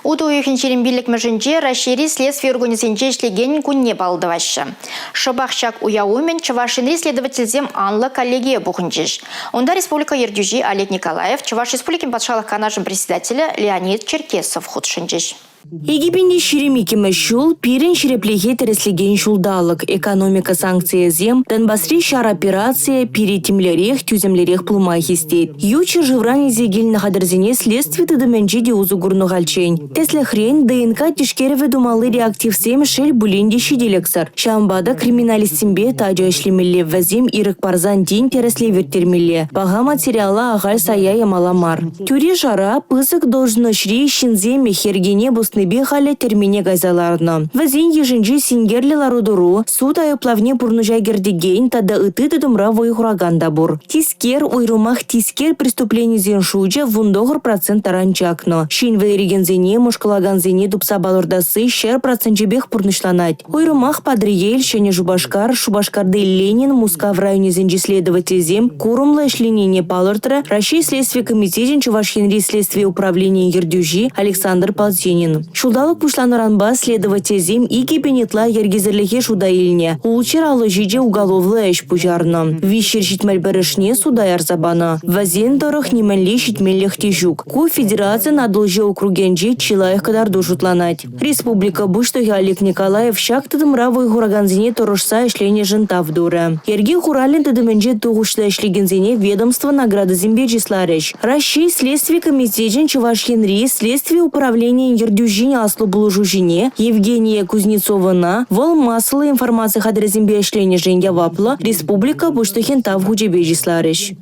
Уду юхенчерин бирлик межинче Рашири следствие организинче ишлеген кунне балдывашы. Шабахчак уяумен Чувашинри следовательзем Анла коллегия бухынчиш. Онда республика Ердюжи Олег Николаев, Чуваш республики патшалық канажын председателя Леонид Черкесов худшынчиш. Египенде шеремики мәшул, пирен шереплеге тәреслеген шулдалық, экономика санкция зем, Донбассри шар операция, перетимлерех, тюземлерех пулмай хистет. Ючер живрани зегельна хадырзине следствие тыдыменче де узугурну галчень. Тесле хрен ДНК тишкереве думалы реактив сем шель булинде шиделексар. Шамбада криминалистимбе таджа эшлемелле вазим ирык парзан день тересле вертермелле. Бага материала агаль сая маламар. Тюре жара пысык должно шри шинземе хергене небе халя термине гайзаларна. Вазин ежинжи сингерли ларудуру, суд айыплавне пурнужа гердеген, тада ыты тыдымра войхураганда бур. Тискер, уйрумах тискер преступлений зеншуджа вундогр процент таранчакно. Шин вейрегензене, мушкалаганзене дупса балордасы шер процентжебех пурнышланать. Уйрумах падриель, шене жубашкар, шубашкарды Ленин, Муска в районе зенжи следователь зем, курумла эшленение палортра, Россия следствие комитетен Чувашинри следствие управления Ердюжи Александр Ползенин. Шулдалық пушланыранба следователь зем и кипенетла ергезерлихе шуда илне. Улчер алыжиже уголовлы эш пужарно. Вишер житмель барышне суда ярзабана. Вазен дорох неменли житмеллех тежук. Ку федерация надолже округенже чилаях кадарду шутланать. Республика Буштоги Олег Николаев шак тыдымравы хураганзине торожса эшлене жынтав дура. Ерги хуралин тыдыменже тугушла эшлегензине ведомство награды зембеджислареш. Россия следствие комитетен Чувашинри следствие управления Ердюжи аслу булужужине Евгения Кузнецована вол маслы информация хадрезимбе эшлене женья вапла Республика Буштохин тав хучебеджислареш.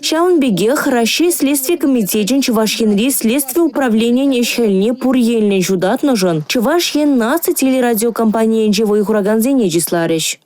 Шаунбегех Россия следствие комитетен Чувашинри следствие управления нешельне пурьельне жудат ножен. Чувашин 12 телерадиокомпания живой хураганзене джислареш.